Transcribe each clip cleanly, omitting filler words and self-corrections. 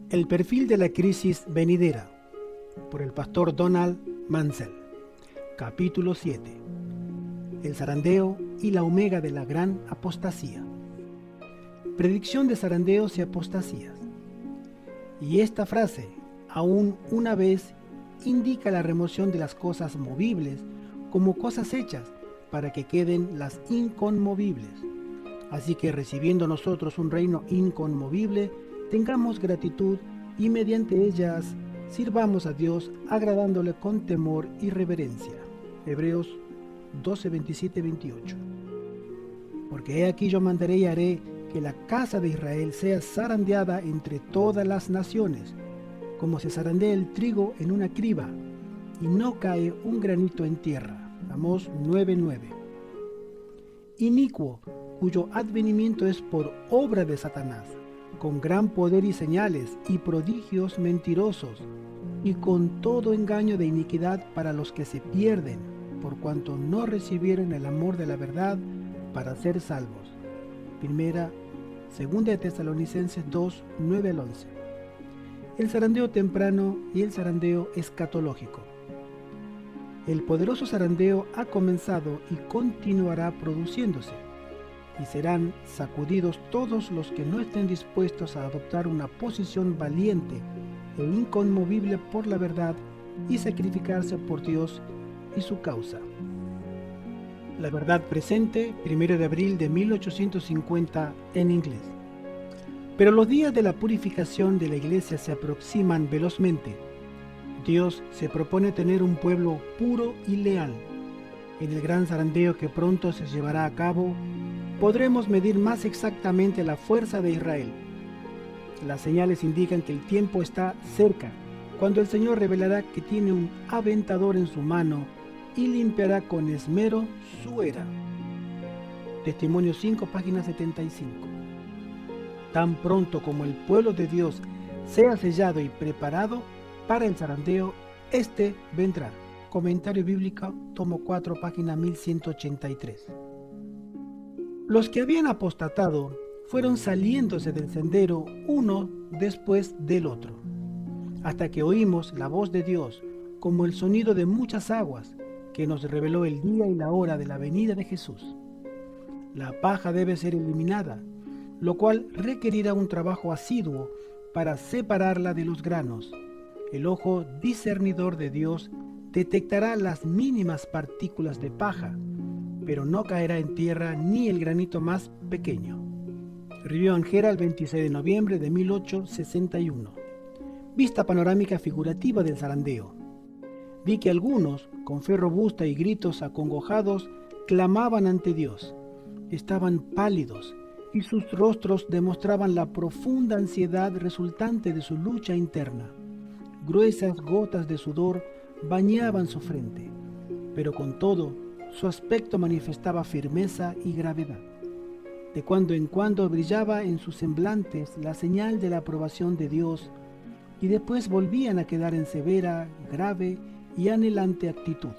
El perfil de la crisis venidera, por el pastor Donald Mansell. Capítulo 7. El zarandeo y la omega de la gran apostasía. Predicción de zarandeos y apostasías. Y esta frase, aún una vez, indica la remoción de las cosas movibles como cosas hechas para que queden las inconmovibles. Así que recibiendo nosotros un reino inconmovible, tengamos gratitud y mediante ellas sirvamos a Dios agradándole con temor y reverencia. Hebreos 12, 27, 28. Porque he aquí yo mandaré y haré que la casa de Israel sea zarandeada entre todas las naciones, como se zarandea el trigo en una criba, y no cae un granito en tierra. Amós 9:9. Inicuo, cuyo advenimiento es por obra de Satanás, con gran poder y señales y prodigios mentirosos, y con todo engaño de iniquidad para los que se pierden, por cuanto no recibieron el amor de la verdad para ser salvos. Segunda de Tesalonicenses 2, 9 al 11. El zarandeo temprano y el zarandeo escatológico. El poderoso zarandeo ha comenzado y continuará produciéndose, y serán sacudidos todos los que no estén dispuestos a adoptar una posición valiente e inconmovible por la verdad y sacrificarse por Dios y su causa. La verdad presente, 1 de abril de 1850 en inglés. Pero los días de la purificación de la iglesia se aproximan velozmente. Dios se propone tener un pueblo puro y leal. En el gran zarandeo que pronto se llevará a cabo, podremos medir más exactamente la fuerza de Israel. Las señales indican que el tiempo está cerca, cuando el Señor revelará que tiene un aventador en su mano y limpiará con esmero su era. Testimonio 5, página 75. Tan pronto como el pueblo de Dios sea sellado y preparado para el zarandeo, este vendrá. Comentario bíblico, tomo 4, página 1183. Los que habían apostatado fueron saliéndose del sendero uno después del otro, hasta que oímos la voz de Dios como el sonido de muchas aguas, que nos reveló el día y la hora de la venida de Jesús. La paja debe ser eliminada, lo cual requerirá un trabajo asiduo para separarla de los granos. El ojo discernidor de Dios detectará las mínimas partículas de paja, pero no caerá en tierra ni el granito más pequeño. Review and Herald, 26 de noviembre de 1861. Vista panorámica figurativa del zarandeo. Vi que algunos, con fe robusta y gritos acongojados, clamaban ante Dios. Estaban pálidos, y sus rostros demostraban la profunda ansiedad resultante de su lucha interna. Gruesas gotas de sudor bañaban su frente, pero con todo, su aspecto manifestaba firmeza y gravedad. De cuando en cuando brillaba en sus semblantes la señal de la aprobación de Dios, y después volvían a quedar en severa, grave y anhelante actitud.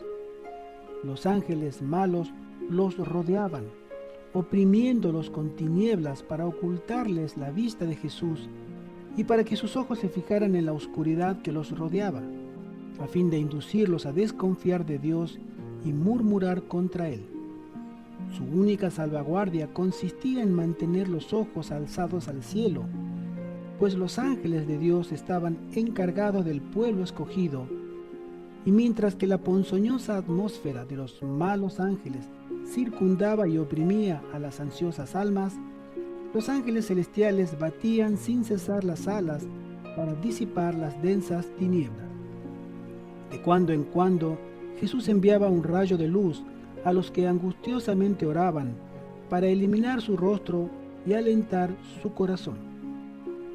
Los ángeles malos los rodeaban, oprimiéndolos con tinieblas para ocultarles la vista de Jesús y para que sus ojos se fijaran en la oscuridad que los rodeaba, a fin de inducirlos a desconfiar de Dios y murmurar contra Él. Su única salvaguardia consistía en mantener los ojos alzados al cielo, pues los ángeles de Dios estaban encargados del pueblo escogido, y mientras que la ponzoñosa atmósfera de los malos ángeles circundaba y oprimía a las ansiosas almas, los ángeles celestiales batían sin cesar las alas para disipar las densas tinieblas. De cuando en cuando, Jesús enviaba un rayo de luz a los que angustiosamente oraban para eliminar su rostro y alentar su corazón.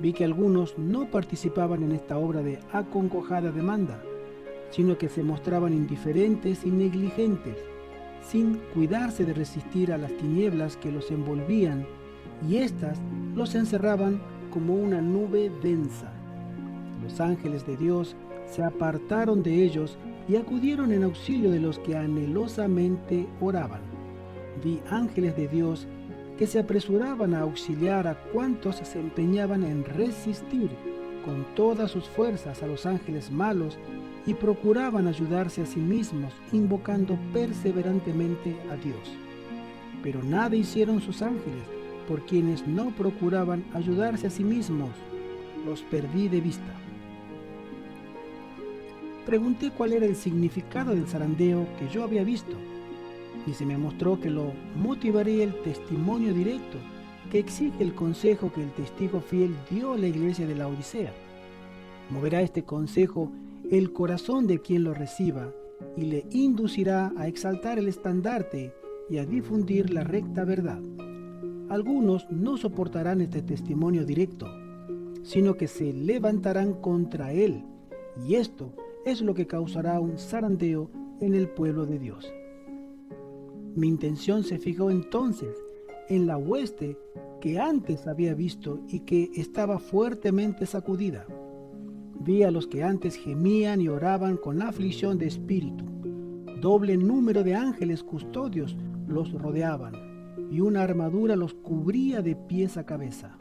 Vi que algunos no participaban en esta obra de acongojada demanda, sino que se mostraban indiferentes y negligentes, sin cuidarse de resistir a las tinieblas que los envolvían, y éstas los encerraban como una nube densa. Los ángeles de Dios se apartaron de ellos y acudieron en auxilio de los que anhelosamente oraban. Vi ángeles de Dios que se apresuraban a auxiliar a cuantos se empeñaban en resistir, con todas sus fuerzas a los ángeles malos y procuraban ayudarse a sí mismos, invocando perseverantemente a Dios. Pero nada hicieron sus ángeles, por quienes no procuraban ayudarse a sí mismos. Los perdí de vista. Pregunté cuál era el significado del zarandeo que yo había visto, y se me mostró que lo motivaría el testimonio directo que exige el consejo que el testigo fiel dio a la iglesia de la Odisea. Moverá este consejo el corazón de quien lo reciba y le inducirá a exaltar el estandarte y a difundir la recta verdad. Algunos no soportarán este testimonio directo, sino que se levantarán contra él, y esto es lo que causará un zarandeo en el pueblo de Dios. Mi intención se fijó entonces en la hueste que antes había visto y que estaba fuertemente sacudida. Vi a los que antes gemían y oraban con aflicción de espíritu. Doble número de ángeles custodios los rodeaban, y una armadura los cubría de pies a cabeza.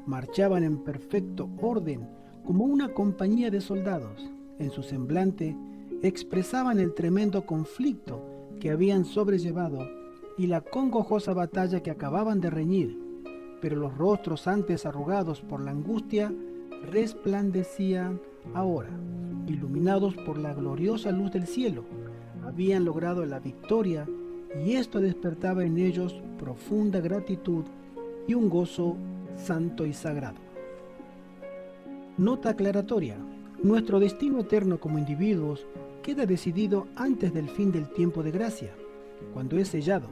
Marchaban en perfecto orden, como una compañía de soldados. En su semblante expresaban el tremendo conflicto que habían sobrellevado y la congojosa batalla que acababan de reñir, pero los rostros antes arrugados por la angustia resplandecían ahora, iluminados por la gloriosa luz del cielo. Habían logrado la victoria, y esto despertaba en ellos profunda gratitud y un gozo santo y sagrado. Nota aclaratoria: nuestro destino eterno como individuos queda decidido antes del fin del tiempo de gracia, cuando es sellado.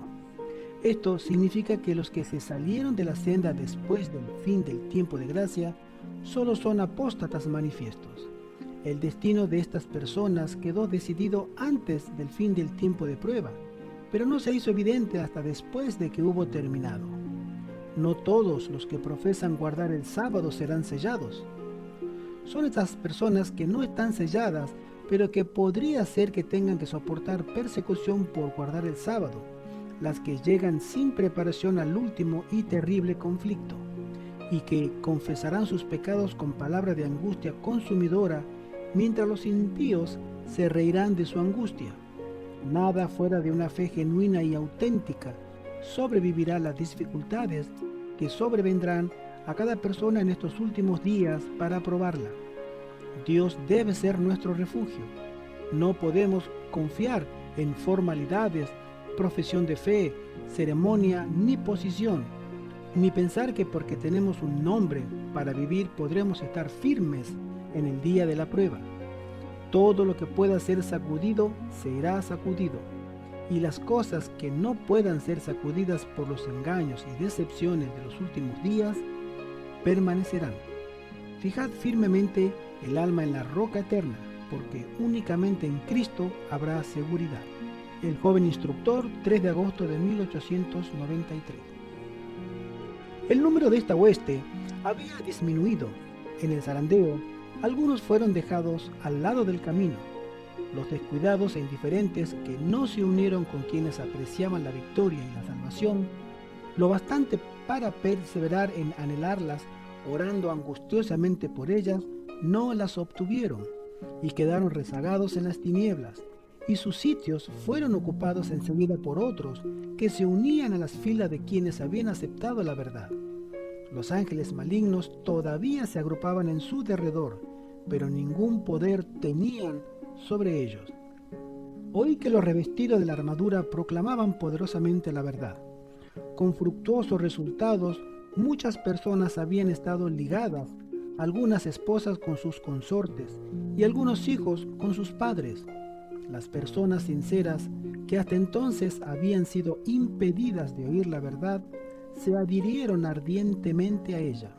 Esto significa que los que se salieron de la senda después del fin del tiempo de gracia solo son apóstatas manifiestos. El destino de estas personas quedó decidido antes del fin del tiempo de prueba, pero no se hizo evidente hasta después de que hubo terminado. No todos los que profesan guardar el sábado serán sellados. Son estas personas que no están selladas, pero que podría ser que tengan que soportar persecución por guardar el sábado, las que llegan sin preparación al último y terrible conflicto, y que confesarán sus pecados con palabra de angustia consumidora, mientras los impíos se reirán de su angustia. Nada fuera de una fe genuina y auténtica sobrevivirá a las dificultades que sobrevendrán a cada persona en estos últimos días para probarla. Dios debe ser nuestro refugio. No podemos confiar en formalidades, profesión de fe, ceremonia ni posición, ni pensar que porque tenemos un nombre para vivir podremos estar firmes en el día de la prueba. Todo lo que pueda ser sacudido será sacudido, y las cosas que no puedan ser sacudidas por los engaños y decepciones de los últimos días permanecerán. Fijad firmemente el alma en la roca eterna, porque únicamente en Cristo habrá seguridad. El joven instructor, 3 de agosto de 1893. El número de esta hueste había disminuido. En el zarandeo, algunos fueron dejados al lado del camino. Los descuidados e indiferentes que no se unieron con quienes apreciaban la victoria y la salvación, lo bastante para perseverar en anhelarlas, orando angustiosamente por ellas, no las obtuvieron y quedaron rezagados en las tinieblas, y sus sitios fueron ocupados enseguida por otros que se unían a las filas de quienes habían aceptado la verdad. Los ángeles malignos todavía se agrupaban en su derredor, pero ningún poder tenían sobre ellos. Oí que los revestidos de la armadura proclamaban poderosamente la verdad. Con fructuosos resultados, muchas personas habían estado ligadas, algunas esposas con sus consortes y algunos hijos con sus padres. Las personas sinceras que hasta entonces habían sido impedidas de oír la verdad se adhirieron ardientemente a ella.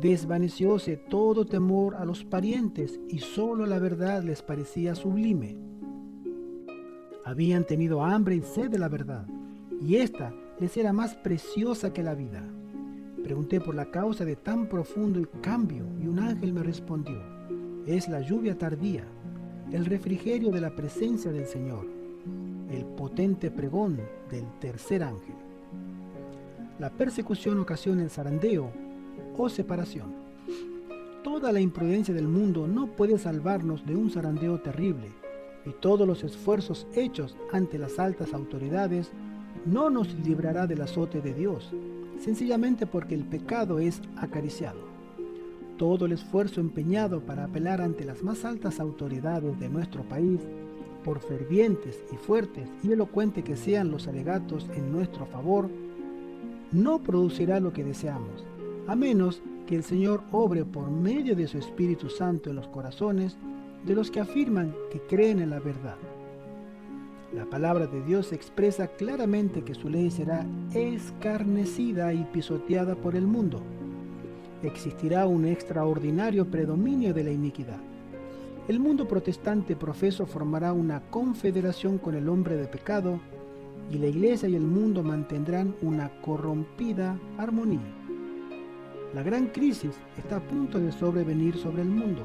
Desvanecióse todo temor a los parientes y sólo la verdad les parecía sublime. Habían tenido hambre y sed de la verdad, y ésta les era más preciosa que la vida. Pregunté por la causa de tan profundo cambio, y un ángel me respondió: es la lluvia tardía, el refrigerio de la presencia del Señor, el potente pregón del tercer ángel. La persecución ocasiona el zarandeo o separación. Todo toda la imprudencia del mundo no puede salvarnos de un zarandeo terrible, y todos los esfuerzos hechos ante las altas autoridades no nos librará del azote de Dios, sencillamente porque el pecado es acariciado. Todo el esfuerzo empeñado para apelar ante las más altas autoridades de nuestro país, por fervientes y fuertes y elocuentes que sean los alegatos en nuestro favor, no producirá lo que deseamos, a menos que el Señor obre por medio de su Espíritu Santo en los corazones de los que afirman que creen en la verdad. La palabra de Dios expresa claramente que su ley será escarnecida y pisoteada por el mundo. Existirá un extraordinario predominio de la iniquidad. El mundo protestante profeso formará una confederación con el hombre de pecado, y la Iglesia y el mundo mantendrán una corrompida armonía. La gran crisis está a punto de sobrevenir sobre el mundo.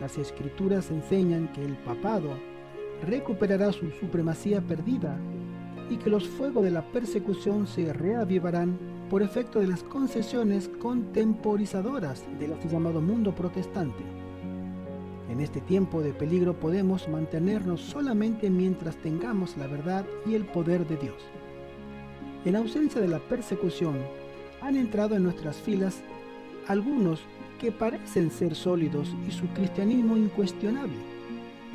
Las Escrituras enseñan que el papado recuperará su supremacía perdida y que los fuegos de la persecución se reavivarán por efecto de las concesiones contemporizadoras del así llamado mundo protestante. En este tiempo de peligro podemos mantenernos solamente mientras tengamos la verdad y el poder de Dios. En ausencia de la persecución, han entrado en nuestras filas algunos que parecen ser sólidos y su cristianismo incuestionable,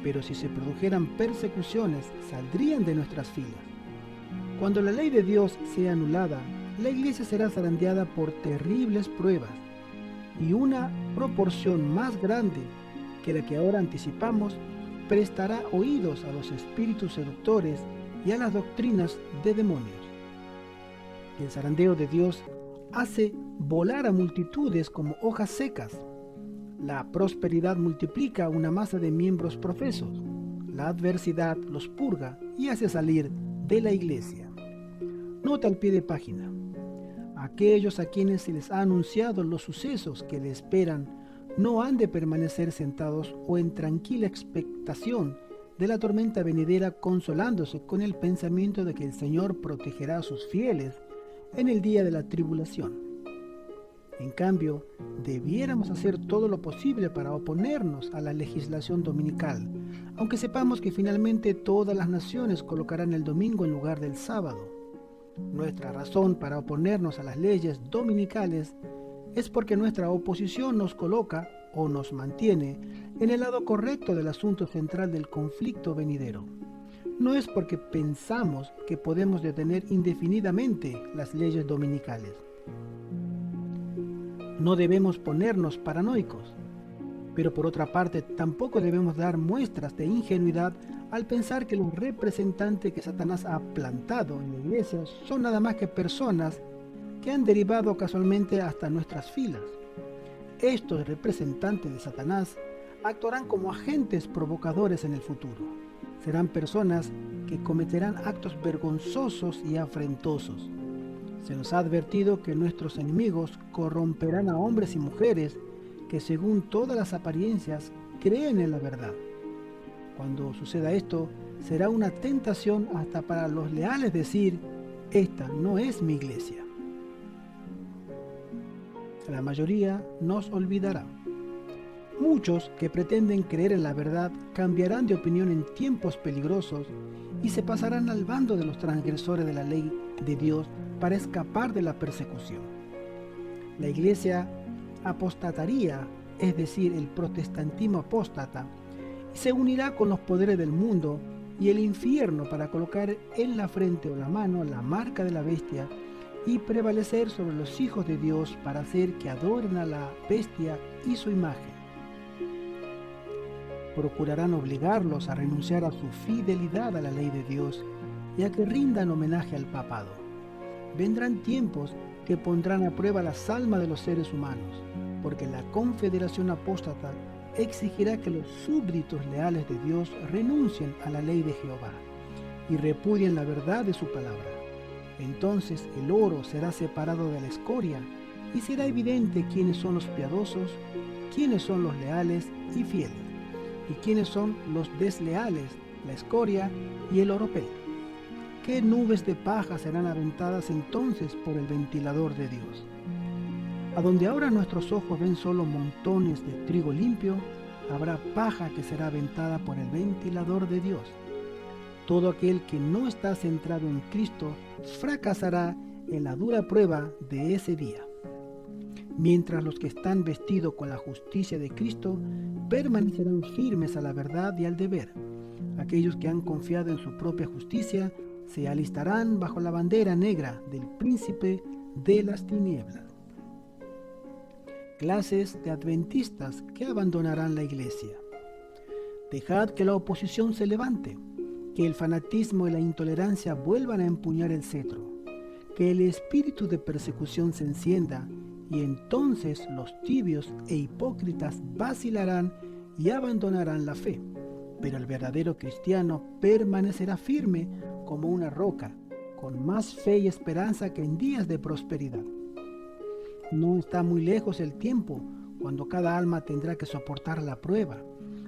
pero si se produjeran persecuciones, saldrían de nuestras filas. Cuando la ley de Dios sea anulada, la Iglesia será zarandeada por terribles pruebas, y una proporción más grande que la que ahora anticipamos prestará oídos a los espíritus seductores y a las doctrinas de demonios. El zarandeo de Dios hace volar a multitudes como hojas secas. La prosperidad multiplica una masa de miembros profesos. La adversidad los purga y hace salir de la iglesia. Nota al pie de página. Aquellos a quienes se les ha anunciado los sucesos que le esperan no han de permanecer sentados o en tranquila expectación de la tormenta venidera, consolándose con el pensamiento de que el Señor protegerá a sus fieles en el día de la tribulación. En cambio, debiéramos hacer todo lo posible para oponernos a la legislación dominical, aunque sepamos que finalmente todas las naciones colocarán el domingo en lugar del sábado. Nuestra razón para oponernos a las leyes dominicales es porque nuestra oposición nos coloca o nos mantiene en el lado correcto del asunto central del conflicto venidero. No es porque pensamos que podemos detener indefinidamente las leyes dominicales. No debemos ponernos paranoicos, pero por otra parte tampoco debemos dar muestras de ingenuidad al pensar que los representantes que Satanás ha plantado en la iglesia son nada más que personas que han derivado casualmente hasta nuestras filas. Estos representantes de Satanás actuarán como agentes provocadores en el futuro. Serán personas que cometerán actos vergonzosos y afrentosos. Se nos ha advertido que nuestros enemigos corromperán a hombres y mujeres que según todas las apariencias creen en la verdad. Cuando suceda esto, será una tentación hasta para los leales decir: esta no es mi iglesia. La mayoría nos olvidará. Muchos que pretenden creer en la verdad cambiarán de opinión en tiempos peligrosos y se pasarán al bando de los transgresores de la ley de Dios para escapar de la persecución. La iglesia apostataría, es decir, el protestantismo apóstata, y se unirá con los poderes del mundo y el infierno para colocar en la frente o la mano la marca de la bestia y prevalecer sobre los hijos de Dios para hacer que adoren a la bestia y su imagen. Procurarán obligarlos a renunciar a su fidelidad a la ley de Dios y a que rindan homenaje al papado. Vendrán tiempos que pondrán a prueba las almas de los seres humanos, porque la confederación apóstata exigirá que los súbditos leales de Dios renuncien a la ley de Jehová y repudien la verdad de su palabra. Entonces el oro será separado de la escoria y será evidente quiénes son los piadosos, quiénes son los leales y fieles, y quiénes son los desleales, la escoria y el oropel. ¿Qué nubes de paja serán aventadas entonces por el ventilador de Dios? A donde ahora nuestros ojos ven solo montones de trigo limpio, habrá paja que será aventada por el ventilador de Dios. Todo aquel que no está centrado en Cristo fracasará en la dura prueba de ese día. Mientras los que están vestidos con la justicia de Cristo permanecerán firmes a la verdad y al deber. Aquellos que han confiado en su propia justicia se alistarán bajo la bandera negra del príncipe de las tinieblas. Clases de adventistas que abandonarán la iglesia. Dejad que la oposición se levante, que el fanatismo y la intolerancia vuelvan a empuñar el cetro, que el espíritu de persecución se encienda, y entonces los tibios e hipócritas vacilarán y abandonarán la fe, pero el verdadero cristiano permanecerá firme como una roca, con más fe y esperanza que en días de prosperidad. No está muy lejos el tiempo cuando cada alma tendrá que soportar la prueba.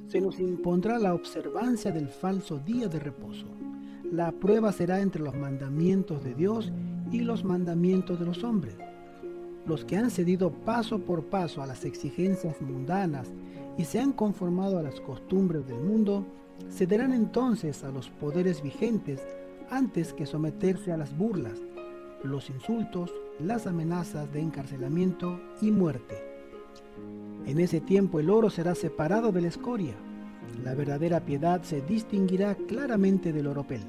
Se nos impondrá la observancia del falso día de reposo. La prueba será entre los mandamientos de Dios y los mandamientos de los hombres. Los que han cedido paso por paso a las exigencias mundanas y se han conformado a las costumbres del mundo, cederán entonces a los poderes vigentes antes que someterse a las burlas, los insultos, las amenazas de encarcelamiento y muerte. En ese tiempo el oro será separado de la escoria. La verdadera piedad se distinguirá claramente del oropel.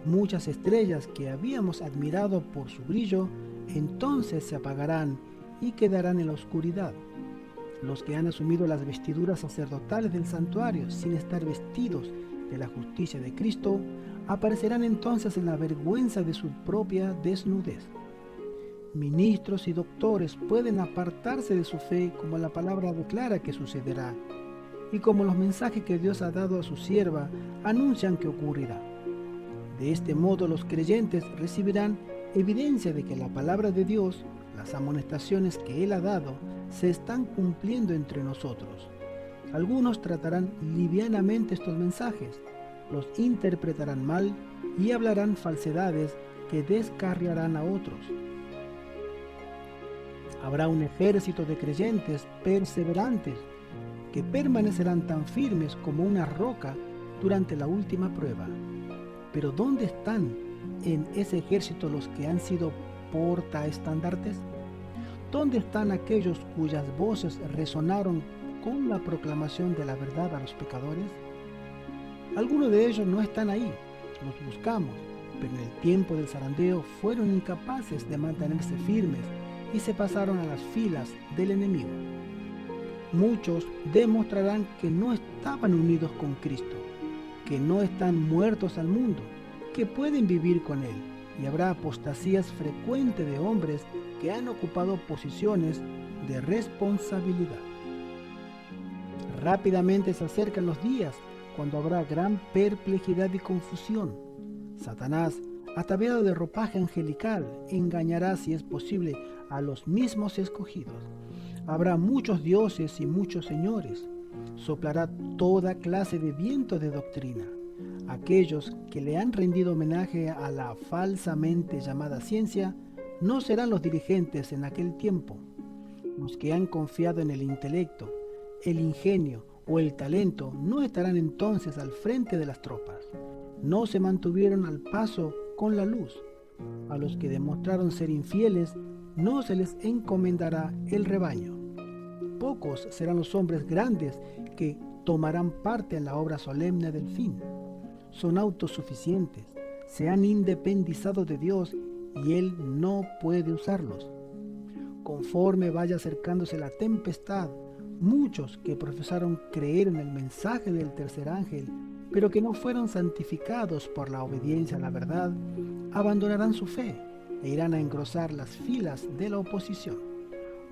Muchas estrellas que habíamos admirado por su brillo, entonces se apagarán y quedarán en la oscuridad. Los que han asumido las vestiduras sacerdotales del santuario sin estar vestidos de la justicia de Cristo, aparecerán entonces en la vergüenza de su propia desnudez. Ministros y doctores pueden apartarse de su fe como la palabra declara que sucederá, y como los mensajes que Dios ha dado a su sierva anuncian que ocurrirá. De este modo los creyentes recibirán evidencia de que la palabra de Dios, las amonestaciones que Él ha dado, se están cumpliendo entre nosotros. Algunos tratarán livianamente estos mensajes, los interpretarán mal y hablarán falsedades que descarriarán a otros. Habrá un ejército de creyentes perseverantes que permanecerán tan firmes como una roca durante la última prueba. Pero ¿dónde están en ese ejército los que han sido portaestandartes? ¿Dónde están aquellos cuyas voces resonaron con la proclamación de la verdad a los pecadores? Algunos de ellos no están ahí, los buscamos, pero en el tiempo del zarandeo fueron incapaces de mantenerse firmes y se pasaron a las filas del enemigo. Muchos demostrarán que no estaban unidos con Cristo, que no están muertos al mundo, que pueden vivir con Él, y habrá apostasías frecuentes de hombres que han ocupado posiciones de responsabilidad. Rápidamente se acercan los días cuando habrá gran perplejidad y confusión. Satanás, ataviado de ropaje angelical, engañará, si es posible, a los mismos escogidos. Habrá muchos dioses y muchos señores. Soplará toda clase de vientos de doctrina. Aquellos que le han rendido homenaje a la falsamente llamada ciencia no serán los dirigentes en aquel tiempo. Los que han confiado en el intelecto, el ingenio o el talento no estarán entonces al frente de las tropas. No se mantuvieron al paso con la luz. A los que demostraron ser infieles no se les encomendará el rebaño. Pocos serán los hombres grandes que tomarán parte en la obra solemne del fin. Son autosuficientes, se han independizado de Dios y Él no puede usarlos. Conforme vaya acercándose la tempestad, muchos que profesaron creer en el mensaje del tercer ángel, pero que no fueron santificados por la obediencia a la verdad, abandonarán su fe e irán a engrosar las filas de la oposición.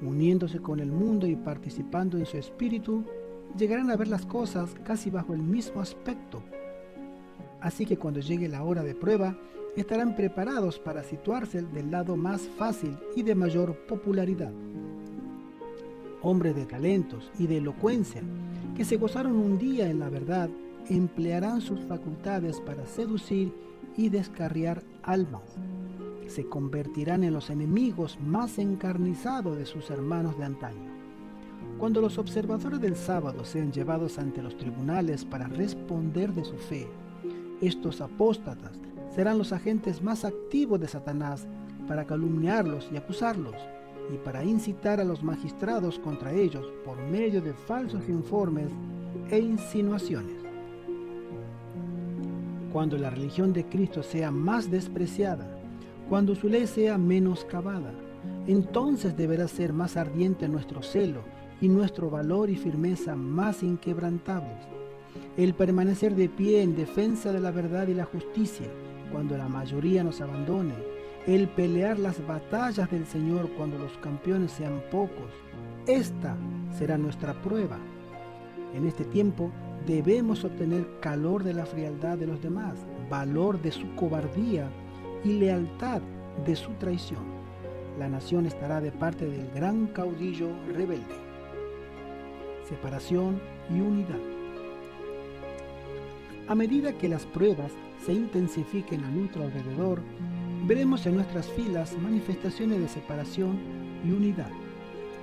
Uniéndose con el mundo y participando en su espíritu, llegarán a ver las cosas casi bajo el mismo aspecto. Así que cuando llegue la hora de prueba, estarán preparados para situarse del lado más fácil y de mayor popularidad. Hombres de talentos y de elocuencia, que se gozaron un día en la verdad, emplearán sus facultades para seducir y descarriar almas. se convertirán en los enemigos más encarnizados de sus hermanos de antaño. Cuando los observadores del sábado sean llevados ante los tribunales para responder de su fe, estos apóstatas serán los agentes más activos de Satanás para calumniarlos y acusarlos, y para incitar a los magistrados contra ellos por medio de falsos informes e insinuaciones. Cuando la religión de Cristo sea más despreciada, cuando su ley sea menoscabada, entonces deberá ser más ardiente nuestro celo y nuestro valor y firmeza más inquebrantables. El permanecer de pie en defensa de la verdad y la justicia cuando la mayoría nos abandone, el pelear las batallas del Señor cuando los campeones sean pocos, esta será nuestra prueba. En este tiempo debemos obtener calor de la frialdad de los demás, valor de su cobardía y lealtad de su traición. La nación estará de parte del gran caudillo rebelde. Separación y unidad. A medida que las pruebas se intensifiquen a nuestro alrededor, veremos en nuestras filas manifestaciones de separación y unidad.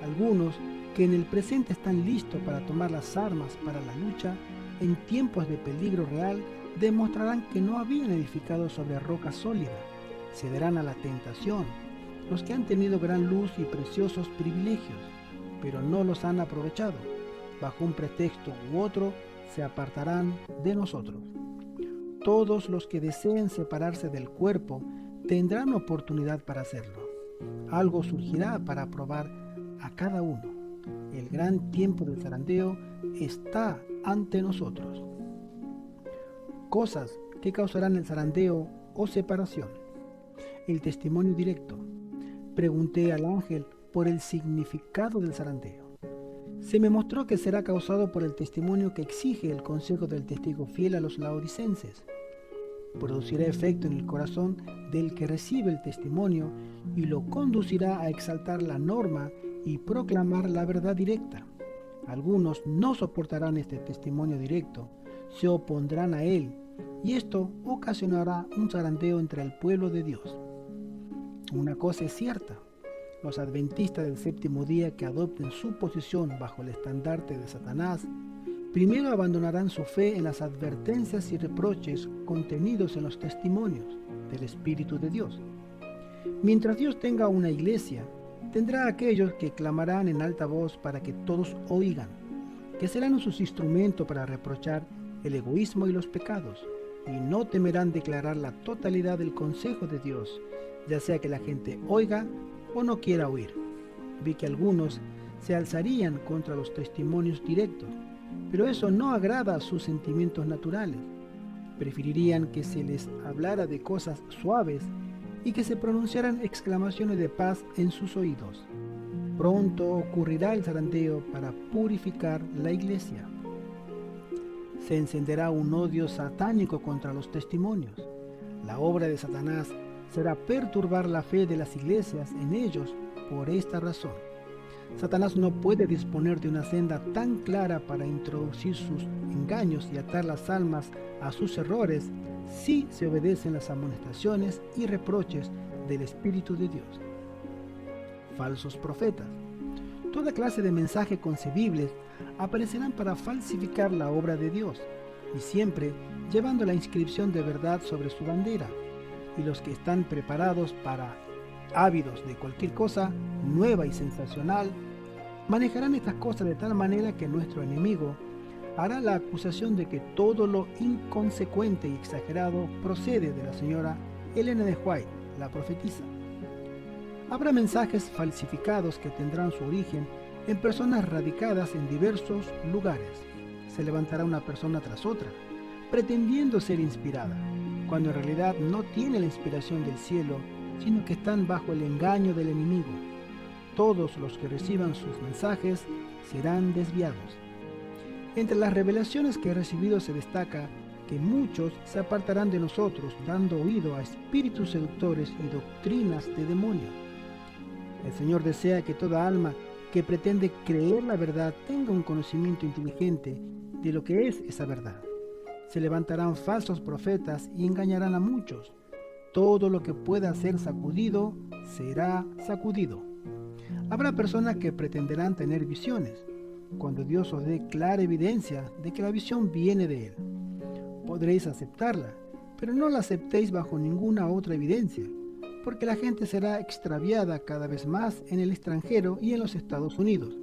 Algunos que en el presente están listos para tomar las armas para la lucha, en tiempos de peligro real, demostrarán que no habían edificado sobre roca sólida. Cederán a la tentación, los que han tenido gran luz y preciosos privilegios, pero no los han aprovechado. Bajo un pretexto u otro, se apartarán de nosotros. Todos los que deseen separarse del cuerpo tendrán oportunidad para hacerlo. Algo surgirá para probar a cada uno. El gran tiempo del zarandeo está ante nosotros. Cosas que causarán el zarandeo o separación. El testimonio directo. Pregunté al ángel por el significado del zarandeo. Se me mostró que será causado por el testimonio que exige el consejo del testigo fiel a los laodicenses. Producirá efecto en el corazón del que recibe el testimonio y lo conducirá a exaltar la norma y proclamar la verdad directa. Algunos no soportarán este testimonio directo, se opondrán a él, y esto ocasionará un zarandeo entre el pueblo de Dios. Una cosa es cierta: los adventistas del séptimo día que adopten su posición bajo el estandarte de Satanás, primero abandonarán su fe en las advertencias y reproches contenidos en los testimonios del Espíritu de Dios. Mientras Dios tenga una iglesia, tendrá aquellos que clamarán en alta voz para que todos oigan, que serán sus instrumentos para reprochar el egoísmo y los pecados, y no temerán declarar la totalidad del consejo de Dios, ya sea que la gente oiga o no quiera oír. Vi que algunos se alzarían contra los testimonios directos, pero eso no agrada a sus sentimientos naturales. Preferirían que se les hablara de cosas suaves y que se pronunciaran exclamaciones de paz en sus oídos. Pronto ocurrirá el zarandeo para purificar la iglesia. Se encenderá un odio satánico contra los testimonios. La obra de Satanás será perturbar la fe de las iglesias en ellos por esta razón. Satanás no puede disponer de una senda tan clara para introducir sus engaños y atar las almas a sus errores si se obedecen las amonestaciones y reproches del Espíritu de Dios. Falsos profetas. Toda clase de mensajes concebibles aparecerán para falsificar la obra de Dios, y siempre llevando la inscripción de verdad sobre su bandera. Y los que están preparados para, ávidos de cualquier cosa nueva y sensacional, manejarán estas cosas de tal manera que nuestro enemigo hará la acusación de que todo lo inconsecuente y exagerado procede de la señora Elena de White, la profetisa. Habrá mensajes falsificados que tendrán su origen en personas radicadas en diversos lugares. Se levantará una persona tras otra, pretendiendo ser inspirada, cuando en realidad no tiene la inspiración del cielo, sino que están bajo el engaño del enemigo. Todos los que reciban sus mensajes serán desviados. Entre las revelaciones que he recibido se destaca que muchos se apartarán de nosotros, dando oído a espíritus seductores y doctrinas de demonios. El Señor desea que toda alma que pretende creer la verdad tenga un conocimiento inteligente de lo que es esa verdad. Se levantarán falsos profetas y engañarán a muchos. todo lo que pueda ser sacudido será sacudido. Habrá personas que pretenderán tener visiones, cuando Dios os dé clara evidencia de que la visión viene de Él. Podréis aceptarla, pero no la aceptéis bajo ninguna otra evidencia, porque la gente será extraviada cada vez más en el extranjero y en los Estados Unidos.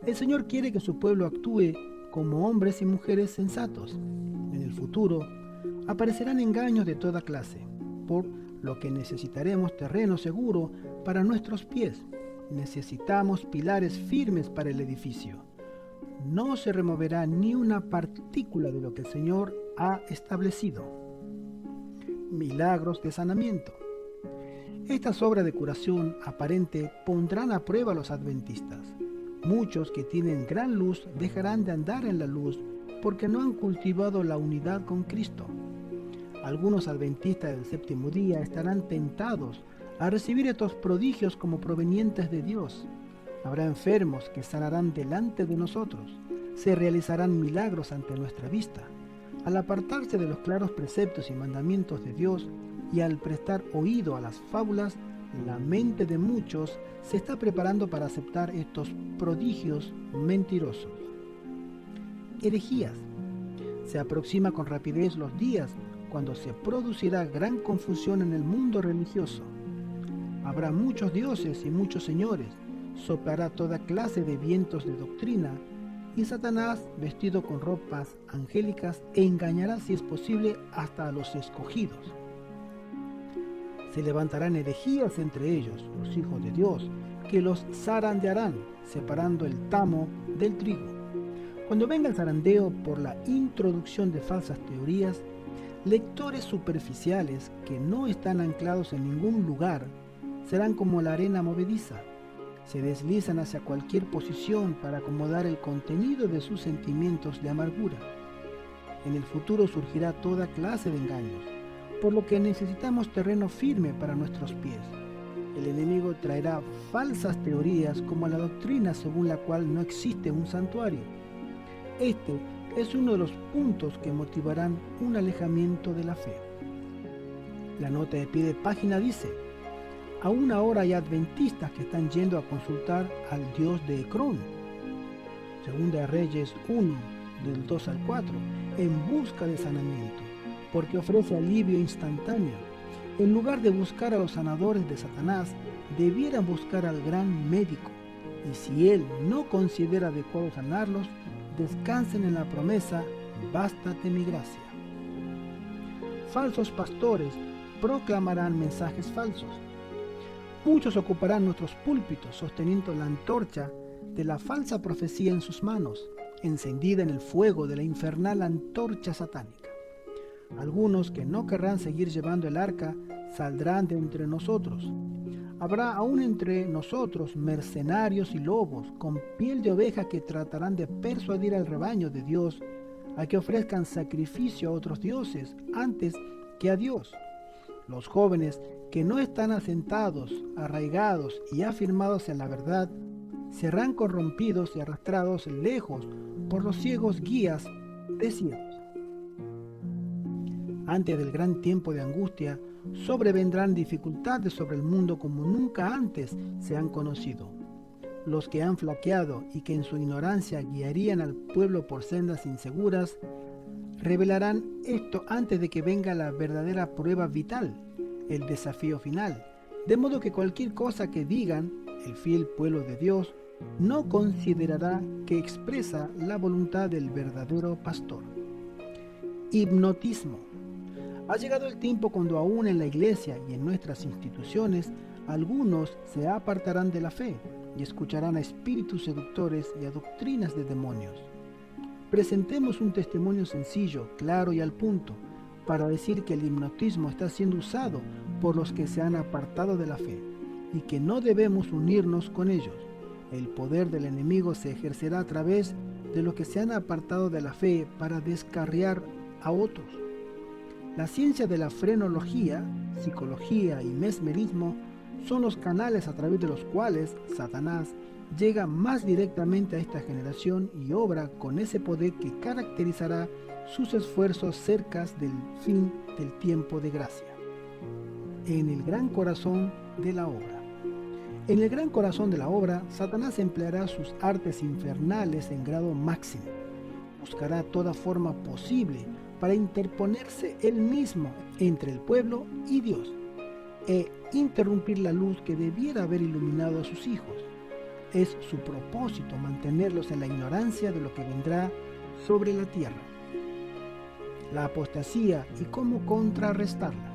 El Señor quiere que su pueblo actúe como hombres y mujeres sensatos. En el futuro aparecerán engaños de toda clase, por lo que necesitaremos terreno seguro para nuestros pies. Necesitamos pilares firmes para el edificio. No se removerá ni una partícula de lo que el Señor ha establecido. Milagros de sanamiento. Estas obras de curación aparente pondrán a prueba a los adventistas. Muchos que tienen gran luz dejarán de andar en la luz porque no han cultivado la unidad con Cristo. Algunos adventistas del séptimo día estarán tentados a recibir estos prodigios como provenientes de Dios. Habrá enfermos que sanarán delante de nosotros. Se realizarán milagros ante nuestra vista. Al apartarse de los claros preceptos y mandamientos de Dios y al prestar oído a las fábulas, la mente de muchos se está preparando para aceptar estos prodigios mentirosos. Herejías. Se aproxima con rapidez los días cuando se producirá gran confusión en el mundo religioso. Habrá muchos dioses y muchos señores, soplará toda clase de vientos de doctrina, y Satanás, vestido con ropas angélicas, engañará, si es posible, hasta a los escogidos. Se levantarán herejías entre ellos, los hijos de Dios, que los zarandearán, separando el tamo del trigo. Cuando venga el zarandeo por la introducción de falsas teorías, lectores superficiales que no están anclados en ningún lugar serán como la arena movediza. Se deslizan hacia cualquier posición para acomodar el contenido de sus sentimientos de amargura. En el futuro surgirá toda clase de engaños, por lo que necesitamos terreno firme para nuestros pies. El enemigo traerá falsas teorías como la doctrina según la cual no existe un santuario. Este es uno de los puntos que motivarán un alejamiento de la fe. La nota de pie de página dice: aún ahora hay adventistas que están yendo a consultar al Dios de Ecrón. Segunda de Reyes 1, del 2 al 4, en busca de sanamiento, porque ofrece alivio instantáneo. En lugar de buscar a los sanadores de Satanás, debieran buscar al gran médico, y si él no considera adecuado sanarlos, descansen en la promesa: bástate mi gracia. Falsos pastores proclamarán mensajes falsos. Muchos ocuparán nuestros púlpitos sosteniendo la antorcha de la falsa profecía en sus manos, encendida en el fuego de la infernal antorcha satánica. Algunos que no querrán seguir llevando el arca saldrán de entre nosotros. Habrá aún entre nosotros mercenarios y lobos con piel de oveja que tratarán de persuadir al rebaño de Dios a que ofrezcan sacrificio a otros dioses antes que a Dios. Los jóvenes que no están asentados, arraigados y afirmados en la verdad serán corrompidos y arrastrados lejos por los ciegos guías de ciegos. Antes del gran tiempo de angustia, sobrevendrán dificultades sobre el mundo como nunca antes se han conocido. Los que han flaqueado y que en su ignorancia guiarían al pueblo por sendas inseguras, revelarán esto antes de que venga la verdadera prueba vital, el desafío final, de modo que cualquier cosa que digan, el fiel pueblo de Dios no considerará que expresa la voluntad del verdadero pastor. Hipnotismo. Ha llegado el tiempo cuando aún en la iglesia y en nuestras instituciones algunos se apartarán de la fe y escucharán a espíritus seductores y a doctrinas de demonios. Presentemos un testimonio sencillo, claro y al punto, para decir que el hipnotismo está siendo usado por los que se han apartado de la fe y que no debemos unirnos con ellos. El poder del enemigo se ejercerá a través de los que se han apartado de la fe para descarriar a otros. La ciencia de la frenología, psicología y mesmerismo son los canales a través de los cuales Satanás llega más directamente a esta generación y obra con ese poder que caracterizará sus esfuerzos cerca del fin del tiempo de gracia. En el gran corazón de la obra. En el gran corazón de la obra, Satanás empleará sus artes infernales en grado máximo. Buscará toda forma posible para interponerse él mismo entre el pueblo y Dios e interrumpir la luz que debiera haber iluminado a sus hijos. Es su propósito mantenerlos en la ignorancia de lo que vendrá sobre la tierra. La apostasía y cómo contrarrestarla.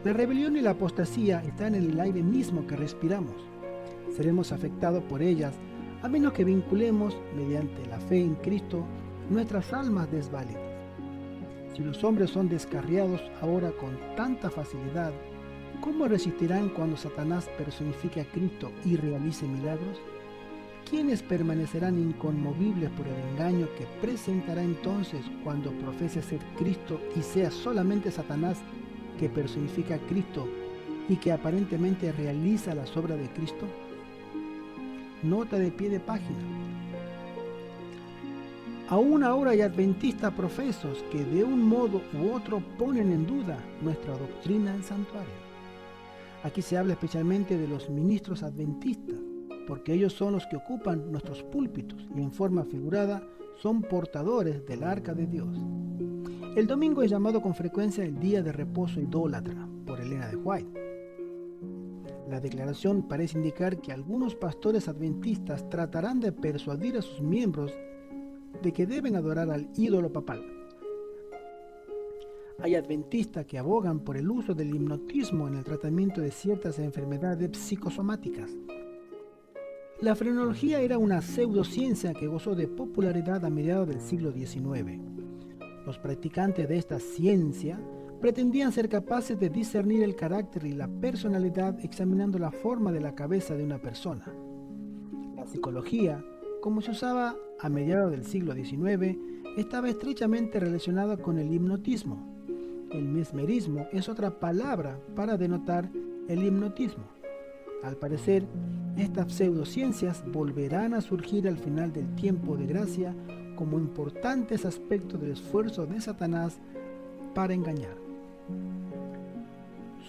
La rebelión y la apostasía están en el aire mismo que respiramos. Seremos afectados por ellas a menos que vinculemos, mediante la fe en Cristo, nuestras almas desválidas. Si los hombres son descarriados ahora con tanta facilidad, ¿cómo resistirán cuando Satanás personifique a Cristo y realice milagros? ¿Quiénes permanecerán inconmovibles por el engaño que presentará entonces cuando profese ser Cristo y sea solamente Satanás que personifica a Cristo y que aparentemente realiza las obras de Cristo? Nota de pie de página. Aún ahora hay adventistas profesos que de un modo u otro ponen en duda nuestra doctrina del santuario. Aquí se habla especialmente de los ministros adventistas, porque ellos son los que ocupan nuestros púlpitos y en forma figurada son portadores del arca de Dios. El domingo es llamado con frecuencia el día de reposo idólatra por Elena de White. La declaración parece indicar que algunos pastores adventistas tratarán de persuadir a sus miembros de que deben adorar al ídolo papal. Hay adventistas que abogan por el uso del hipnotismo en el tratamiento de ciertas enfermedades psicosomáticas. La frenología era una pseudociencia que gozó de popularidad a mediados del siglo XIX. Los practicantes de esta ciencia pretendían ser capaces de discernir el carácter y la personalidad examinando la forma de la cabeza de una persona. La psicología, como se usaba a mediados del siglo XIX, estaba estrechamente relacionada con el hipnotismo. El mesmerismo es otra palabra para denotar el hipnotismo. Al parecer, estas pseudociencias volverán a surgir al final del tiempo de gracia como importantes aspectos del esfuerzo de Satanás para engañar.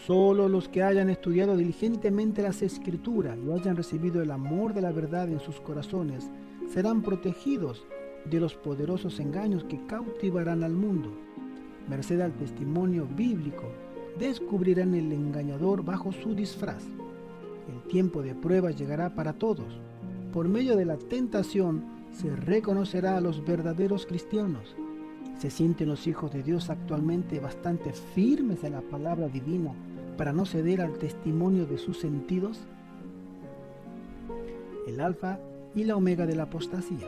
Solo los que hayan estudiado diligentemente las Escrituras y hayan recibido el amor de la verdad en sus corazones serán protegidos de los poderosos engaños que cautivarán al mundo. Merced al testimonio bíblico, descubrirán el engañador bajo su disfraz. El tiempo de prueba llegará para todos. Por medio de la tentación se reconocerá a los verdaderos cristianos. ¿Se sienten los hijos de Dios actualmente bastante firmes en la palabra divina para no ceder al testimonio de sus sentidos? El alfa y la omega de la apostasía.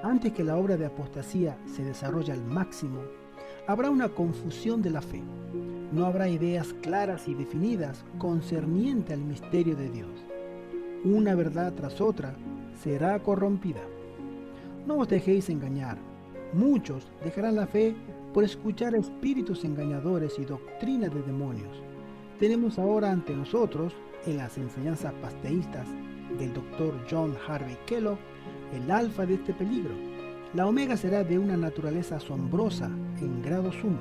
Antes que la obra de apostasía se desarrolle al máximo, habrá una confusión de la fe. No habrá ideas claras y definidas concerniente al misterio de Dios. Una verdad tras otra será corrompida. No os dejéis engañar. Muchos dejarán la fe por escuchar espíritus engañadores y doctrinas de demonios. Tenemos ahora ante nosotros, en las enseñanzas pasteístas del Dr. John Harvey Kellogg, el alfa de este peligro. La omega será de una naturaleza asombrosa en grado sumo.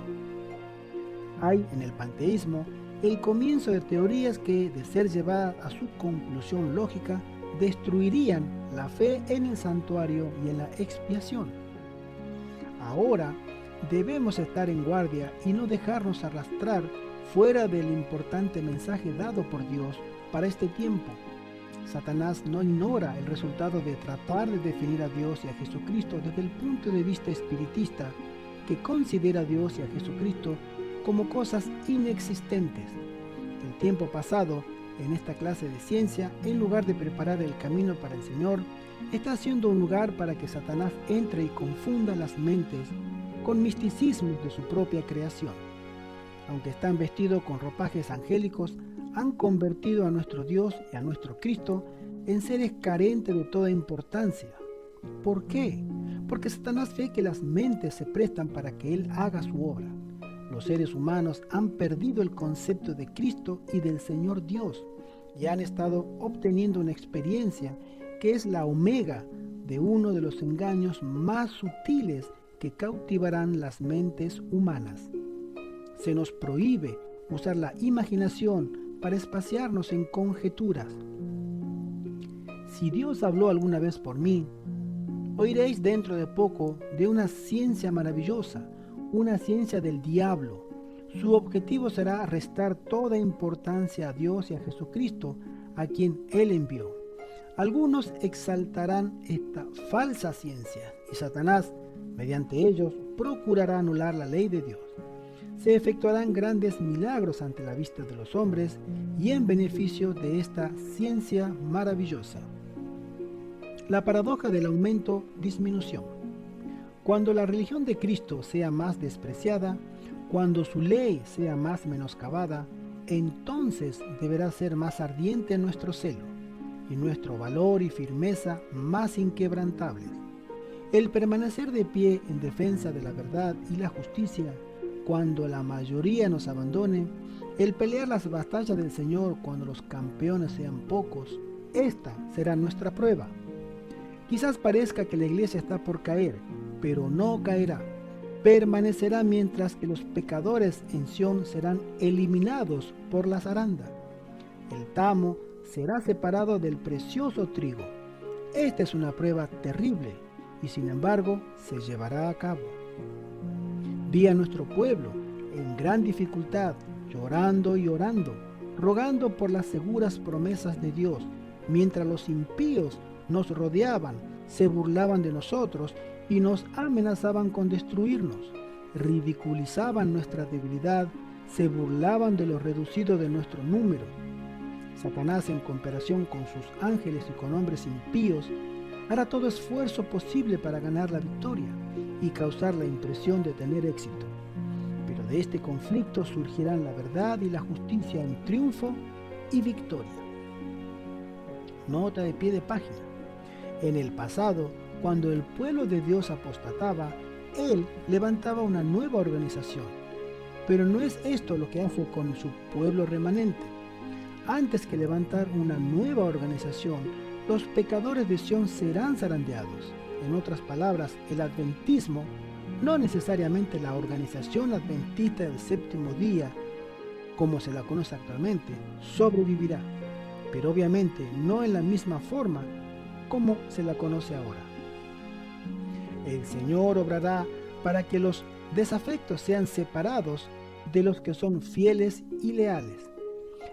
Hay en el panteísmo el comienzo de teorías que, de ser llevadas a su conclusión lógica, destruirían la fe en el santuario y en la expiación. Ahora debemos estar en guardia y no dejarnos arrastrar fuera del importante mensaje dado por Dios para este tiempo. Satanás no ignora el resultado de tratar de definir a Dios y a Jesucristo desde el punto de vista espiritista, que considera a Dios y a Jesucristo como cosas inexistentes. El tiempo pasado en esta clase de ciencia, en lugar de preparar el camino para el Señor, está siendo un lugar para que Satanás entre y confunda las mentes con misticismos de su propia creación. Aunque están vestidos con ropajes angélicos, han convertido a nuestro Dios y a nuestro Cristo en seres carentes de toda importancia. ¿Por qué? Porque Satanás ve que las mentes se prestan para que Él haga su obra. Los seres humanos han perdido el concepto de Cristo y del Señor Dios y han estado obteniendo una experiencia que es la omega de uno de los engaños más sutiles que cautivarán las mentes humanas. Se nos prohíbe usar la imaginación para espaciarnos en conjeturas. Si Dios habló alguna vez por mí, oiréis dentro de poco de una ciencia maravillosa, una ciencia del diablo. Su objetivo será restar toda importancia a Dios y a Jesucristo, a quien Él envió. Algunos exaltarán esta falsa ciencia y Satanás, mediante ellos, procurará anular la ley de Dios. Se efectuarán grandes milagros ante la vista de los hombres y en beneficio de esta ciencia maravillosa. La paradoja del aumento-disminución. Cuando la religión de Cristo sea más despreciada, cuando su ley sea más menoscabada, entonces deberá ser más ardiente nuestro celo y nuestro valor y firmeza más inquebrantables. El permanecer de pie en defensa de la verdad y la justicia cuando la mayoría nos abandone, el pelear las batallas del Señor cuando los campeones sean pocos, esta será nuestra prueba. Quizás parezca que la iglesia está por caer, pero no caerá. Permanecerá mientras que los pecadores en Sión serán eliminados por la zaranda. El tamo será separado del precioso trigo. Esta es una prueba terrible y sin embargo se llevará a cabo. Vi a nuestro pueblo en gran dificultad, llorando y orando, rogando por las seguras promesas de Dios, mientras los impíos nos rodeaban, se burlaban de nosotros y nos amenazaban con destruirnos, ridiculizaban nuestra debilidad, se burlaban de lo reducido de nuestro número. Satanás, en comparación con sus ángeles y con hombres impíos, hará todo esfuerzo posible para ganar la victoria y causar la impresión de tener éxito. Pero de este conflicto surgirán la verdad y la justicia en triunfo y victoria. Nota de pie de página. En el pasado, cuando el pueblo de Dios apostataba, Él levantaba una nueva organización. Pero no es esto lo que hace con su pueblo remanente. Antes que levantar una nueva organización, los pecadores de Sión serán zarandeados. En otras palabras, el adventismo, no necesariamente la organización adventista del séptimo día, como se la conoce actualmente, sobrevivirá, pero obviamente no en la misma forma como se la conoce ahora. El Señor obrará para que los desafectos sean separados de los que son fieles y leales.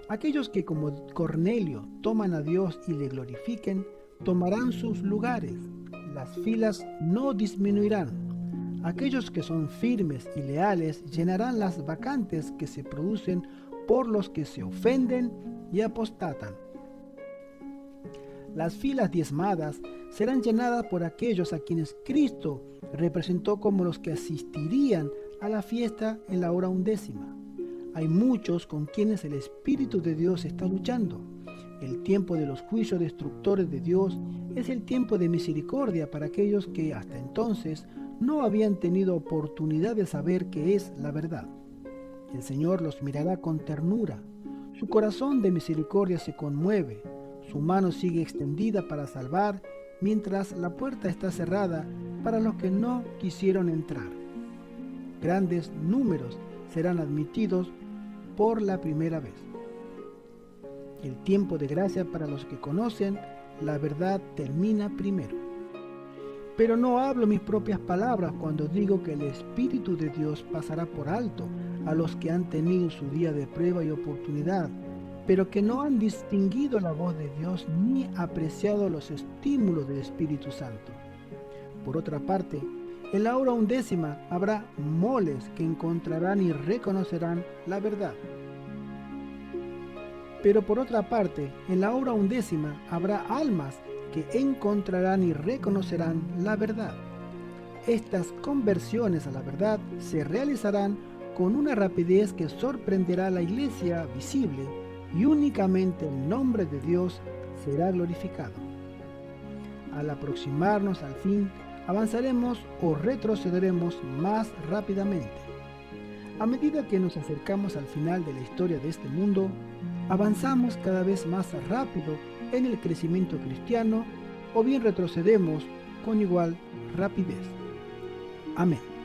Aquellos que como Cornelio toman a Dios y le glorifiquen, tomarán sus lugares. Las filas no disminuirán. Aquellos que son firmes y leales llenarán las vacantes que se producen por los que se ofenden y apostatan. Las filas diezmadas serán llenadas por aquellos a quienes Cristo representó como los que asistirían a la fiesta en la hora 11. Hay muchos con quienes el Espíritu de Dios está luchando. El tiempo de los juicios destructores de Dios es el tiempo de misericordia para aquellos que hasta entonces no habían tenido oportunidad de saber qué es la verdad. El Señor los mirará con ternura. Su corazón de misericordia se conmueve. Su mano sigue extendida para salvar, mientras la puerta está cerrada para los que no quisieron entrar. Grandes números serán admitidos por la primera vez. El tiempo de gracia para los que conocen la verdad termina primero. Pero no hablo mis propias palabras cuando digo que el Espíritu de Dios pasará por alto a los que han tenido su día de prueba y oportunidad, pero que no han distinguido la voz de Dios ni apreciado los estímulos del Espíritu Santo. Por otra parte, en la hora 11 habrá moles que encontrarán y reconocerán la verdad. Pero por otra parte, en la hora 11 habrá almas que encontrarán y reconocerán la verdad. Estas conversiones a la verdad se realizarán con una rapidez que sorprenderá a la iglesia visible y únicamente el nombre de Dios será glorificado. Al aproximarnos al fin, avanzaremos o retrocederemos más rápidamente. A medida que nos acercamos al final de la historia de este mundo, avanzamos cada vez más rápido en el crecimiento cristiano o bien retrocedemos con igual rapidez. Amén.